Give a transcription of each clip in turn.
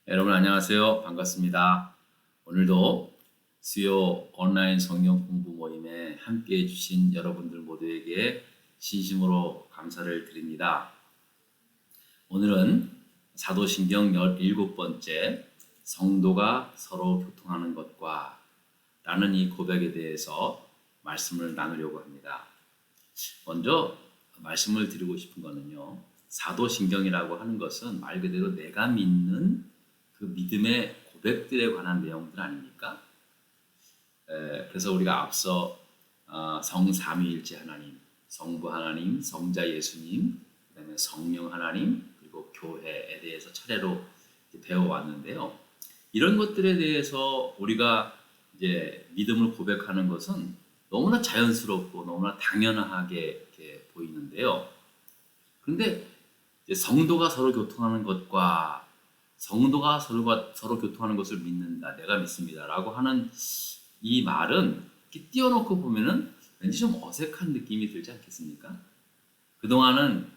여러분 안녕하세요. 반갑습니다. 오늘도 수요 온라인 성경 공부 모임에 함께 해주신 여러분들 모두에게 진심으로 감사를 드립니다. 오늘은 사도신경 17번째 성도가 서로 교통하는 것과 라는 이 고백에 대해서 말씀을 나누려고 합니다. 먼저 말씀을 드리고 싶은 거는요. 사도신경이라고 하는 것은 말 그대로 내가 믿는 그 믿음의 고백들에 관한 내용들 아닙니까? 그래서 우리가 앞서 성삼위일체 하나님, 성부 하나님, 성자 예수님, 그다음에 성령 하나님, 그리고 교회에 대해서 차례로 배워왔는데요. 이런 것들에 대해서 우리가 이제 믿음을 고백하는 것은 너무나 자연스럽고 너무나 당연하게 이렇게 보이는데요. 그런데 성도가 서로 교통하는 것과 성도가 서로 교통하는 것을 믿는다, 내가 믿습니다라고 하는 이 말은 이렇게 띄워놓고 보면은 왠지 좀 어색한 느낌이 들지 않겠습니까? 그동안은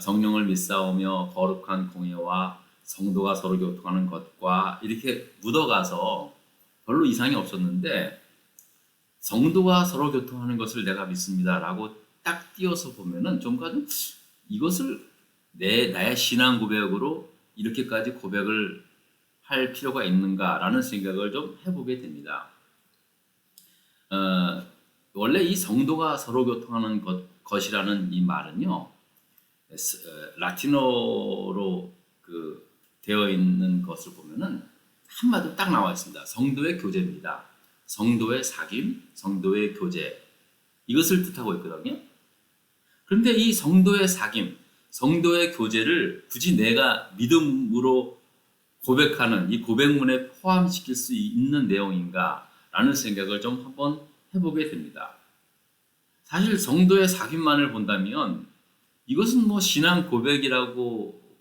성령을 믿사오며 거룩한 공예와 성도가 서로 교통하는 것과 이렇게 묻어가서 별로 이상이 없었는데 성도가 서로 교통하는 것을 내가 믿습니다라고 딱 띄워서 보면은 좀 이것을 나의 신앙 고백으로 이렇게까지 고백을 할 필요가 있는가라는 생각을 좀 해보게 됩니다. 원래 이 성도가 서로 교통하는 것이라는 이 말은요, 라틴어로 되어 있는 것을 보면은 한마디로 딱 나와 있습니다. 성도의 교제입니다. 성도의 사귐, 성도의 교제, 이것을 뜻하고 있거든요. 그런데 이 성도의 사귐, 성도의 교제를 굳이 내가 믿음으로 고백하는 이 고백문에 포함시킬 수 있는 내용인가 라는 생각을 좀 한번 해보게 됩니다. 사실 성도의 사귐만을 본다면 이것은 뭐 신앙 고백이라고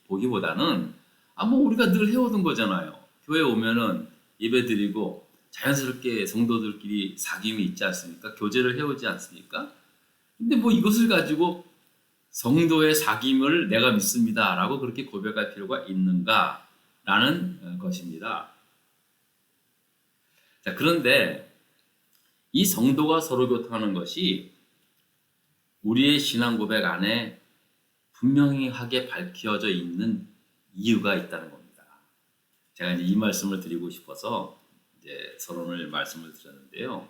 보기보다는 뭐 우리가 늘 해오던 거잖아요. 교회 오면은 예배 드리고 자연스럽게 성도들끼리 사귐이 있지 않습니까? 교제를 해오지 않습니까? 근데 뭐 이것을 가지고 성도의 사귐을 내가 믿습니다 라고 그렇게 고백할 필요가 있는가 라는 것입니다. 자, 그런데 이 성도가 서로 교통하는 것이 우리의 신앙 고백 안에 분명하게 밝혀져 있는 이유가 있다는 겁니다. 제가 이제 이 말씀을 드리고 싶어서 이제 서론을 말씀을 드렸는데요.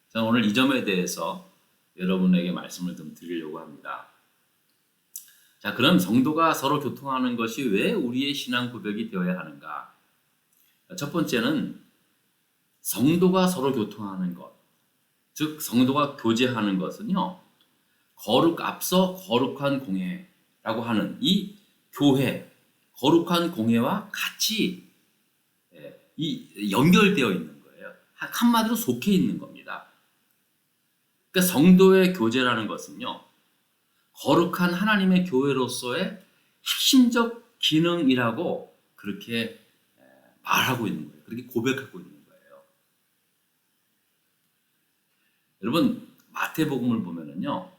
저는 오늘 이 점에 대해서 여러분에게 말씀을 좀 드리려고 합니다. 자, 그럼 성도가 서로 교통하는 것이 왜 우리의 신앙 고백이 되어야 하는가? 첫 번째는 성도가 서로 교통하는 것, 즉 성도가 교제하는 것은요, 앞서 거룩한 공예라고 하는 이 교회, 거룩한 공예와 같이 연결되어 있는 거예요. 한마디로 속해 있는 겁니다. 그러니까 성도의 교제라는 것은요, 거룩한 하나님의 교회로서의 핵심적 기능이라고 그렇게 말하고 있는 거예요. 그렇게 고백하고 있는 거예요. 여러분, 마태복음을 보면은요,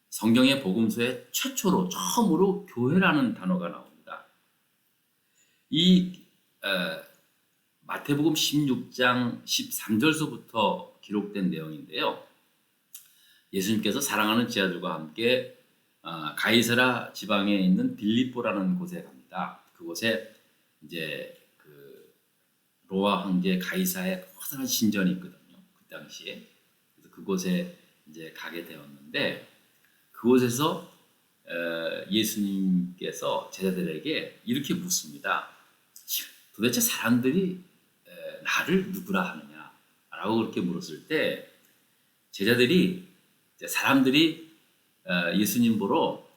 성경의 복음서에 처음으로 교회라는 단어가 나옵니다. 이 마태복음 16장 13절서부터 기록된 내용인데요. 예수님께서 사랑하는 제자들과 함께 가이사라 지방에 있는 빌립보라는 곳에 갑니다. 그곳에 이제 로마 황제 가이사의 커다란 신전이 있거든요. 그 당시에. 그래서 그곳에 이제 가게 되었는데 그곳에서 예수님께서 제자들에게 이렇게 묻습니다. 도대체 사람들이 나를 누구라 하느냐? 라고 그렇게 물었을 때 사람들이 예수님 보러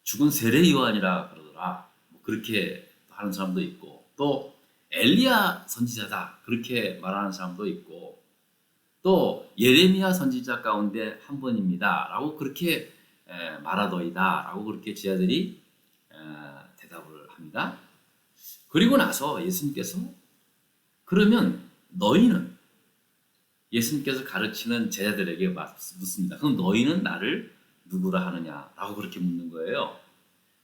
죽은 세례 요한이라 그러더라. 뭐 그렇게 하는 사람도 있고 또 엘리야 선지자다 그렇게 말하는 사람도 있고 또 예레미야 선지자 가운데 한 분입니다 라고 그렇게 말하더이다 라고 그렇게 제자들이 대답을 합니다. 그리고 나서 예수님께서 그러면 너희는, 예수님께서 가르치는 제자들에게 묻습니다. 그럼 너희는 나를 누구라 하느냐 라고 그렇게 묻는 거예요.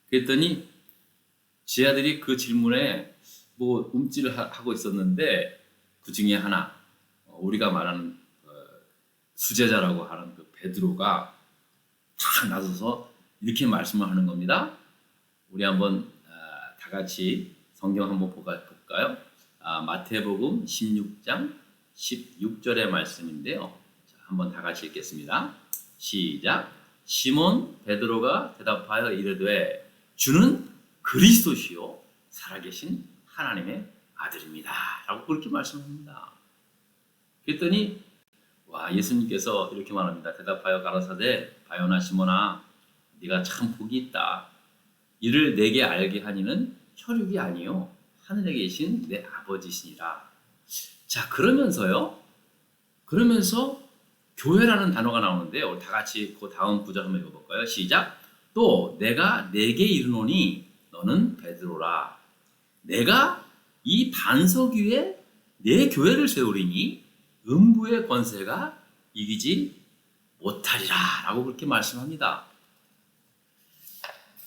그랬더니 제 아들이 그 질문에 뭐 움찔을 하고 있었는데 그 중에 하나 우리가 말하는 수제자라고 하는 그 베드로가 탁 나서서 이렇게 말씀을 하는 겁니다. 우리 한번 다 같이 성경 한번 볼까요? 마태복음 16장 16절의 말씀인데요. 자, 한번 다 같이 읽겠습니다. 시작. 시몬 베드로가 대답하여 이르되 주는 그리스도시요 살아계신 하나님의 아들입니다. 라고 그렇게 말씀합니다. 그랬더니 예수님께서 이렇게 말합니다. 대답하여 가라사대 바요나 시몬아 네가 참 복이 있다. 이를 내게 알게 하니는 혈육이 아니요 하늘에 계신 내 아버지시니라. 자, 그러면서 교회라는 단어가 나오는데요. 우리 다 같이 그 다음 구절 한번 읽어볼까요? 시작. 또 내가 내게 이르노니 너는 베드로라. 내가 이 반석 위에 내 교회를 세우리니 음부의 권세가 이기지 못하리라. 라고 그렇게 말씀합니다.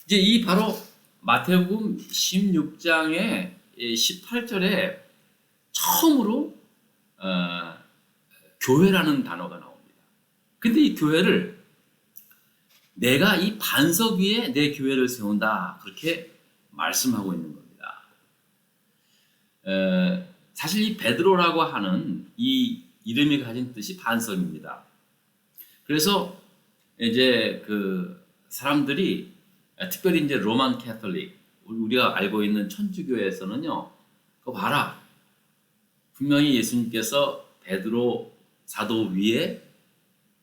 이제 이 바로 마태복음 16장의 18절에 처음으로 교회라는 단어가 나옵니다. 근데 이 교회를 내가 이 반석 위에 내 교회를 세운다. 그렇게 말씀하고 있는 겁니다. 사실 이 베드로라고 하는 이 이름이 가진 뜻이 반석입니다. 그래서 이제 그 사람들이 특별히 이제 로만 캐톨릭 우리가 알고 있는 천주교에서는요, 그거 봐라. 분명히 예수님께서 베드로 사도 위에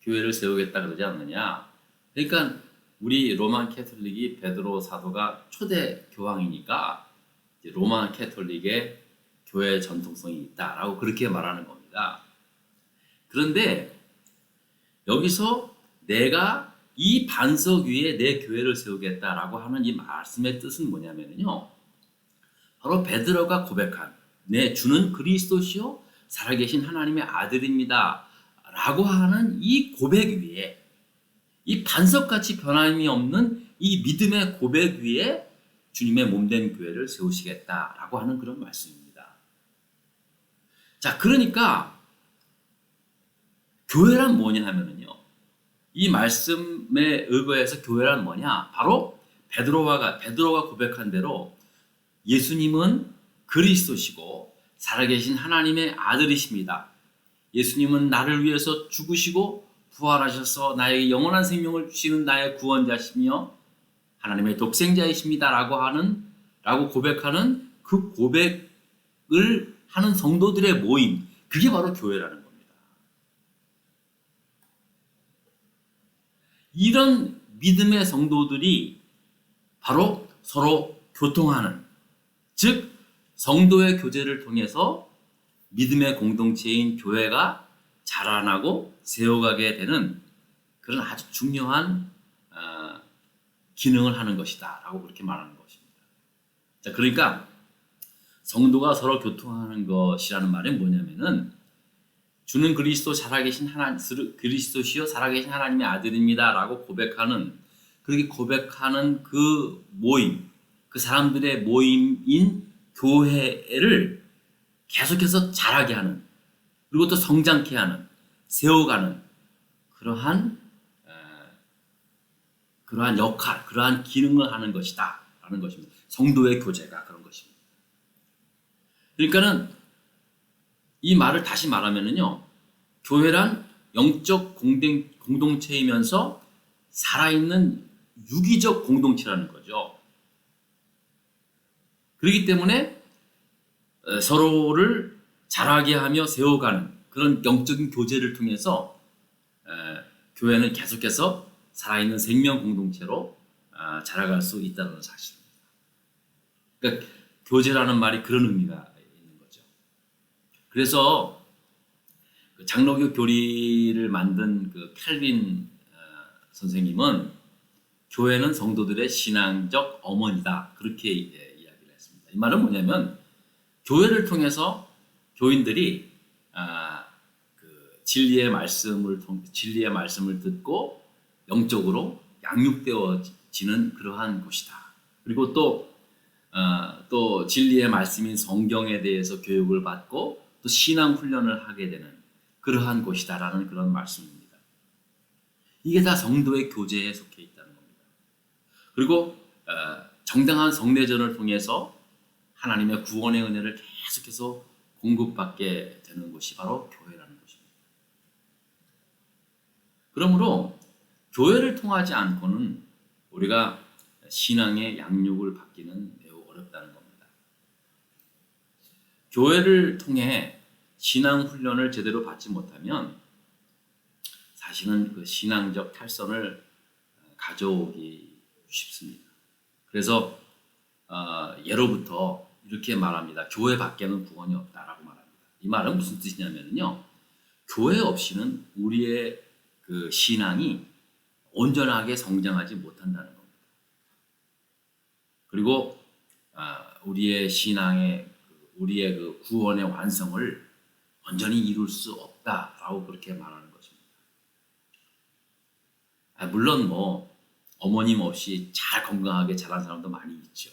교회를 세우겠다 그러지 않느냐. 그러니까 우리 로만 캐톨릭이 베드로 사도가 초대 교황이니까 이제 로만 캐톨릭의 교회 전통성이 있다라고 그렇게 말하는 겁니다. 그런데 여기서 내가 이 반석 위에 내 교회를 세우겠다라고 하는 이 말씀의 뜻은 뭐냐면요. 바로 베드로가 고백한 내 주는 그리스도시요 살아계신 하나님의 아들입니다. 라고 하는 이 고백 위에 이 반석같이 변함이 없는 이 믿음의 고백 위에 주님의 몸된 교회를 세우시겠다라고 하는 그런 말씀입니다. 자, 그러니까 교회란 뭐냐 하면은요. 이 말씀에 의거해서 교회란 뭐냐? 바로 베드로가 고백한 대로 예수님은 그리스도시고 살아계신 하나님의 아들이십니다. 예수님은 나를 위해서 죽으시고 부활하셔서 나에게 영원한 생명을 주시는 나의 구원자시며 하나님의 독생자이십니다. 라고 고백하는 그 고백을 하는 성도들의 모임, 그게 바로 교회라는 겁니다. 이런 믿음의 성도들이 바로 서로 교통하는, 즉 성도의 교제를 통해서 믿음의 공동체인 교회가 자라나고 세워가게 되는 그런 아주 중요한 기능을 하는 것이다 라고 그렇게 말하는 것입니다. 자, 그러니까 성도가 서로 교통하는 것이라는 말이 뭐냐면은 주는 그리스도 살아계신 그리스도시요 살아계신 하나님의 아들입니다 라고 그렇게 고백하는 그 모임, 그 사람들의 모임인 교회를 계속해서 자라게 하는, 그리고 또 성장케 하는, 세워가는 그러한 역할, 그러한 기능을 하는 것이다 라는 것입니다. 성도의 교제가 그런 것입니다. 그러니까는 이 말을 다시 말하면은요, 교회란 영적 공동체이면서 살아있는 유기적 공동체라는 거죠. 그렇기 때문에 서로를 자라게 하며 세워가는 그런 영적인 교제를 통해서 교회는 계속해서 살아있는 생명 공동체로 자라갈 수 있다는 사실입니다. 그러니까 교제라는 말이 그런 의미가 있는 거죠. 그래서 그 장로교 교리를 만든 그 캘빈 선생님은 교회는 성도들의 신앙적 어머니다 그렇게 이야기를 했습니다. 이 말은 뭐냐면 교회를 통해서 교인들이 그 진리의 말씀을 듣고 영적으로 양육되어지는 그러한 곳이다. 그리고 또 또 진리의 말씀인 성경에 대해서 교육을 받고 또 신앙 훈련을 하게 되는 그러한 곳이다라는 그런 말씀입니다. 이게 다 성도의 교제에 속해 있다는 겁니다. 그리고 정당한 성례전을 통해서 하나님의 구원의 은혜를 계속해서 공급받게 되는 곳이 바로 교회라는 것입니다. 그러므로 교회를 통하지 않고는 우리가 신앙의 양육을 받기는 매우 어렵다는 겁니다. 교회를 통해 신앙 훈련을 제대로 받지 못하면 사실은 그 신앙적 탈선을 가져오기 쉽습니다. 그래서 예로부터 이렇게 말합니다. 교회 밖에는 구원이 없다라고 말합니다. 이 말은 무슨 뜻이냐면요, 교회 없이는 우리의 그 신앙이 온전하게 성장하지 못한다는 겁니다. 그리고 우리의 신앙의 우리의 그 구원의 완성을 온전히 이룰 수 없다라고 그렇게 말하는 것입니다. 물론 뭐 어머님 없이 잘 건강하게 자란 사람도 많이 있죠.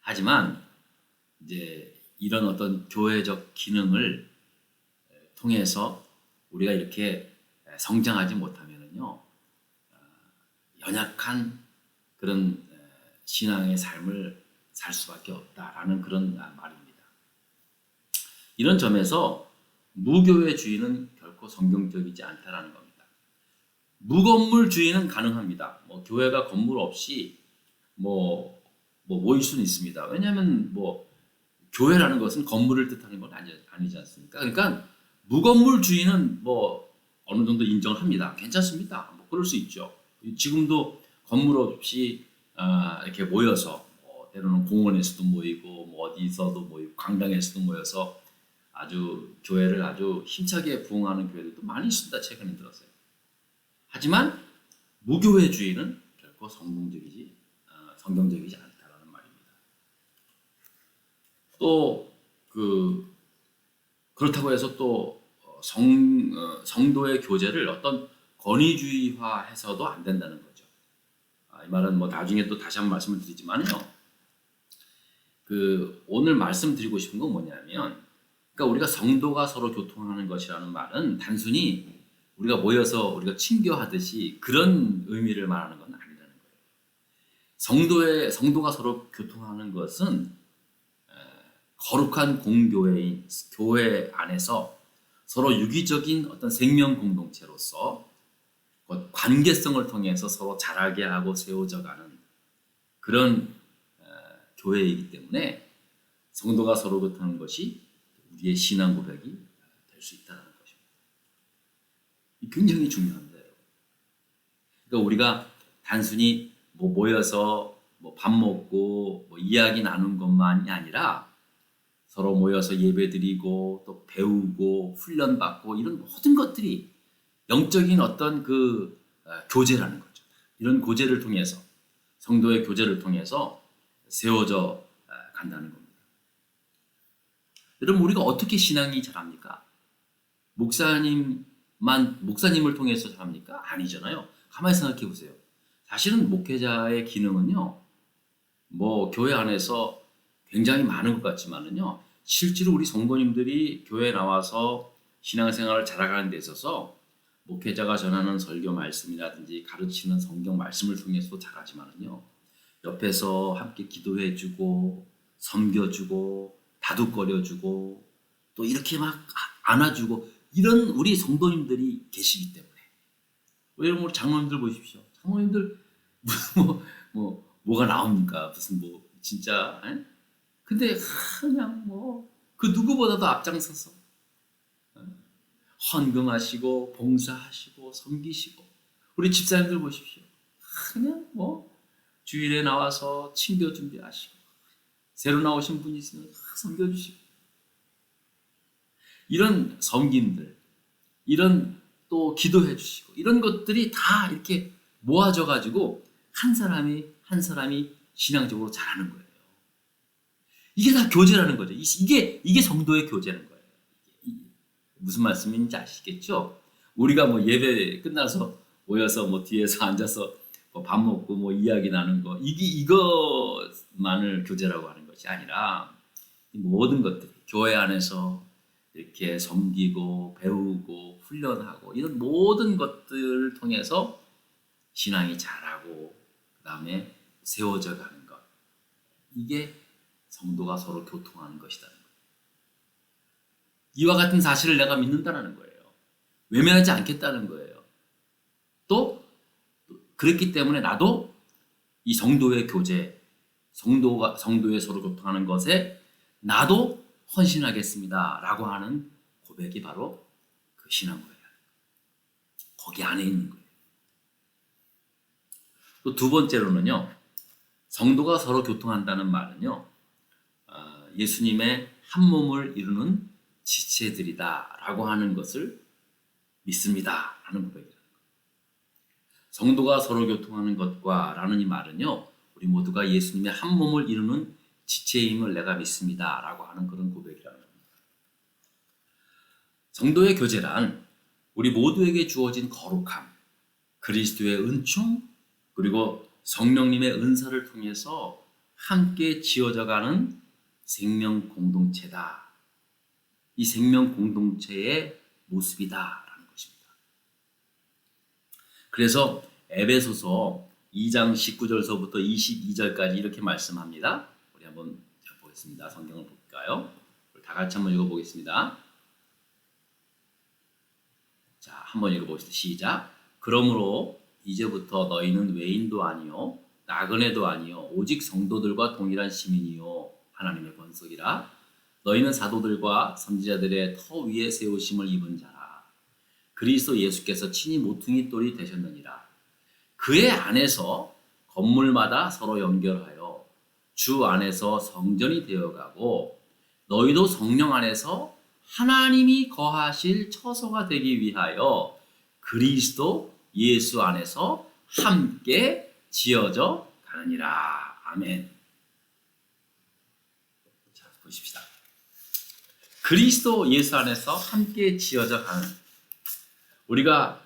하지만 이제 이런 어떤 교회적 기능을 통해서 우리가 이렇게 성장하지 못하면은요, 연약한 그런 신앙의 삶을 살 수밖에 없다라는 그런 말입니다. 이런 점에서 무교회주의는 결코 성경적이지 않다라는 겁니다. 무건물주의는 가능합니다. 뭐 교회가 건물 없이 모일 수는 있습니다. 왜냐하면 교회라는 것은 건물을 뜻하는 건 아니지 않습니까? 그러니까 무건물주의는 어느 정도 인정합니다. 괜찮습니다. 그럴 수 있죠. 지금도 건물 없이 이렇게 모여서 때로는 공원에서도 모이고 어디서도 모이고 강당에서도 모여서 아주 교회를 아주 힘차게 부흥하는 교회들도 많이 있습니다. 최근에 들어서요. 하지만 무교회주의는 결코 성경적이지 않다라는 말입니다. 또 그렇다고 해서 또 성도의 교제를 어떤 권위주의화해서도 안 된다는 거죠. 이 말은 나중에 또 다시 한번 말씀을 드리지만요. 오늘 말씀드리고 싶은 건 뭐냐면, 그러니까 우리가 성도가 서로 교통하는 것이라는 말은 단순히 우리가 모여서 우리가 친교하듯이 그런 의미를 말하는 건 아니라는 거예요. 성도가 서로 교통하는 것은 거룩한 공교회인 교회 안에서 서로 유기적인 어떤 생명 공동체로서 관계성을 통해서 서로 자라게 하고 세워져가는 그런 교회이기 때문에 성도가 서로 교통하는 것이 우리의 신앙 고백이 될 수 있다는 것입니다. 굉장히 중요합니다. 그러니까 우리가 단순히 모여서 밥 먹고 이야기 나눈 것만이 아니라 서로 모여서 예배드리고 또 배우고 훈련받고 이런 모든 것들이 영적인 어떤 교제라는 거죠. 이런 교제를 통해서 성도의 교제를 통해서 세워져 간다는 겁니다. 여러분, 우리가 어떻게 신앙이 자랍니까? 목사님을 통해서 자랍니까? 아니잖아요. 가만히 생각해 보세요. 사실은 목회자의 기능은요, 교회 안에서 굉장히 많은 것 같지만은요, 실제로 우리 성도님들이 교회에 나와서 신앙생활을 자라가는 데 있어서 목회자가 전하는 설교 말씀이라든지 가르치는 성경 말씀을 통해서도 자라지만은요, 옆에서 함께 기도해주고 섬겨주고 다독거려주고 또 이렇게 막 안아주고 이런 우리 성도님들이 계시기 때문에. 여러분, 우리 장로님들 보십시오. 장로님들 뭐가 나옵니까? 무슨 진짜 근데 그냥 그 누구보다도 앞장서서 헌금하시고 봉사하시고 섬기시고, 우리 집사님들 보십시오. 그냥 주일에 나와서 친교 준비하시고 새로 나오신 분이 있으면 섬겨주시고, 이런 섬김들, 이런 또 기도해 주시고 이런 것들이 다 이렇게 모아져 가지고 한 사람이 신앙적으로 자라는 거예요. 이게 다 교제라는 거죠. 이게 성도의 교제라는 거예요. 무슨 말씀인지 아시겠죠? 우리가 예배 끝나서 모여서 뒤에서 앉아서 뭐 밥 먹고 뭐 이야기 나눈 거 이것만을 교제라고 하는 것이 아니라 이 모든 것들 교회 안에서 이렇게 섬기고 배우고 훈련하고 이런 모든 것들을 통해서 신앙이 자라고 그다음에 세워져 가는 것 이게 성도가 서로 교통하는 것이라는 거예요. 이와 같은 사실을 내가 믿는다는 거예요. 외면하지 않겠다는 거예요. 또 그렇기 때문에 나도 이 성도의 교제, 성도의 서로 교통하는 것에 나도 헌신하겠습니다라고 하는 고백이 바로 그 신앙고예요. 거기 안에 있는 거예요. 또 두 번째로는요, 성도가 서로 교통한다는 말은요, 예수님의 한 몸을 이루는 지체들이다라고 하는 것을 믿습니다라는 고백이에요. 성도가 서로 교통하는 것과 라는 이 말은요, 우리 모두가 예수님의 한 몸을 이루는 지체임을 내가 믿습니다 라고 하는 그런 고백이라는 겁니다. 성도의 교제란 우리 모두에게 주어진 거룩함, 그리스도의 은총, 그리고 성령님의 은사를 통해서 함께 지어져가는 생명 공동체다. 이 생명 공동체의 모습이다라는 것입니다. 그래서 에베소서 2장 19절서부터 22절까지 이렇게 말씀합니다. 우리 한번 보겠습니다. 성경을 볼까요? 다 같이 한번 읽어보겠습니다. 자, 한번 읽어보겠습니다. 시작. 그러므로 이제부터 너희는 외인도 아니요 나그네도 아니요 오직 성도들과 동일한 시민이요 하나님의 권속이라. 너희는 사도들과 선지자들의 터 위에 세우심을 입은 자라. 그리스도 예수께서 친히 모퉁이 돌이 되셨느니라. 그의 안에서 건물마다 서로 연결하여 주 안에서 성전이 되어가고 너희도 성령 안에서 하나님이 거하실 처소가 되기 위하여 그리스도 예수 안에서 함께 지어져 가느니라. 아멘. 자, 보십시다. 그리스도 예수 안에서 함께 지어져 가는, 우리가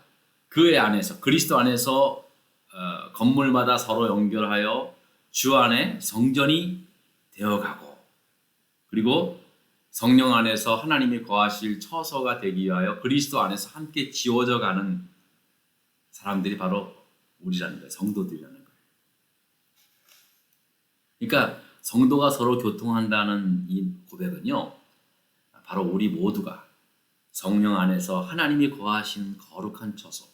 그의 안에서 그리스도 안에서 건물마다 서로 연결하여 주 안에 성전이 되어가고, 그리고 성령 안에서 하나님이 거하실 처소가 되기 위하여 그리스도 안에서 함께 지어져 가는 사람들이 바로 우리라는 거예요. 성도들이라는 거예요. 그러니까 성도가 서로 교통한다는 이 고백은요, 바로 우리 모두가 성령 안에서 하나님이 거하시는 거룩한 처소,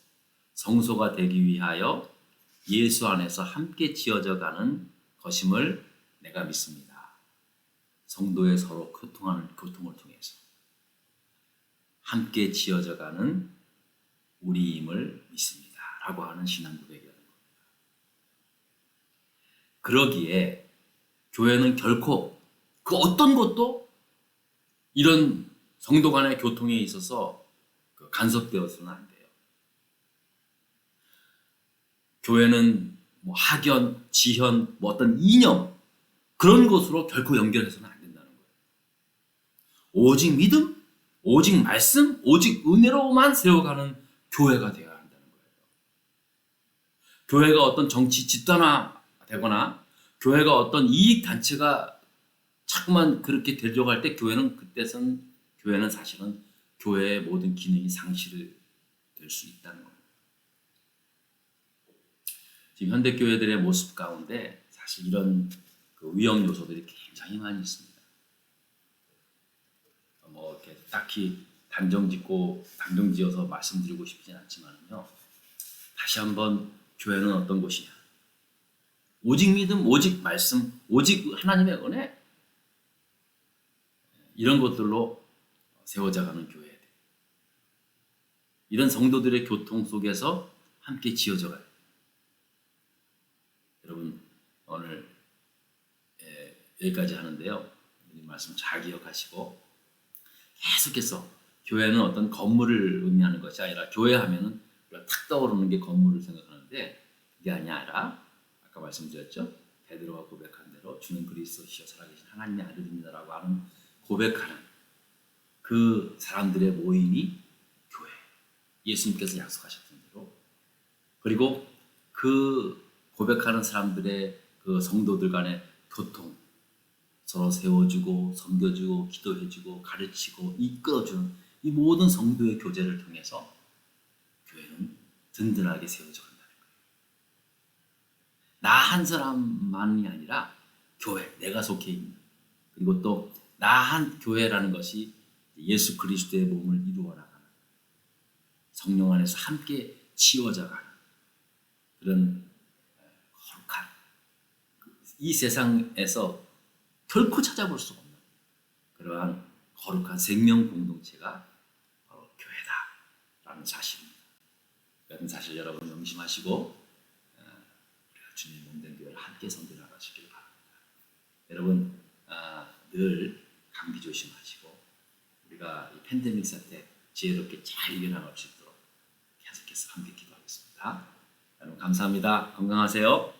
성소가 되기 위하여 예수 안에서 함께 지어져 가는 것임을 내가 믿습니다. 성도의 서로 교통을 통해서 함께 지어져 가는 우리임을 믿습니다. 라고 하는 신앙 고백이라는 겁니다. 그러기에 교회는 결코 그 어떤 것도 이런 성도 간의 교통에 있어서 간섭되어서는 안 돼요. 교회는 뭐 학연, 지현, 뭐 어떤 이념 그런 것으로 결코 연결해서는 안 된다는 거예요. 오직 믿음, 오직 말씀, 오직 은혜로만 세워가는 교회가 되어야 한다는 거예요. 교회가 어떤 정치 집단화되거나 교회가 어떤 이익 단체가 자꾸만 그렇게 되려고 할 때 교회는 사실은 교회의 모든 기능이 상실될 수 있다는 겁니다. 지금 현대 교회들의 모습 가운데 사실 이런 위험 요소들이 굉장히 많이 있습니다. 뭐 이렇게 딱히 단정지어서 말씀드리고 싶진 않지만요. 다시 한번 교회는 어떤 곳이냐? 오직 믿음, 오직 말씀, 오직 하나님의 은혜, 이런 것들로 세워져가는 교회들. 이런 성도들의 교통 속에서 함께 지어져가요. 여러분 오늘 여기까지 하는데요. 이 말씀 잘 기억하시고 계속해서 교회는 어떤 건물을 의미하는 것이 아니라, 교회 하면은 탁 떠오르는 게 건물을 생각하는데 그게 아니라 아까 말씀드렸죠. 베드로가 고백한 대로 주는 그리스도시여 살아계신 하나님의 아들입니다라고 하는 고백하는 그 사람들의 모임이 교회. 예수님께서 약속하셨던 대로. 그리고 그 고백하는 사람들의 그 성도들 간의 교통, 서로 세워주고 섬겨주고 기도해주고 가르치고 이끌어주는 이 모든 성도의 교제를 통해서 교회는 든든하게 세워져 간다는 거예요. 나 한 사람만이 아니라 교회, 내가 속해 있는, 그리고 또 나 한 교회라는 것이 예수 그리스도의 몸을 이루어 나가는, 성령 안에서 함께 치워져 가는 그런 거룩한, 이 세상에서 결코 찾아볼 수 없는 그러한 거룩한 생명 공동체가 바로 교회다라는 사실입니다. 그런 사실 여러분 명심하시고 우리가 주님의 몸된 교회를 함께 섬겨 나가시길 바랍니다. 여러분 늘 감기 조심하시고 우리가 이 팬데믹 사태 지혜롭게 잘 이겨나갈 수 있도록 계속해서 함께 기도하겠습니다. 여러분 감사합니다. 건강하세요.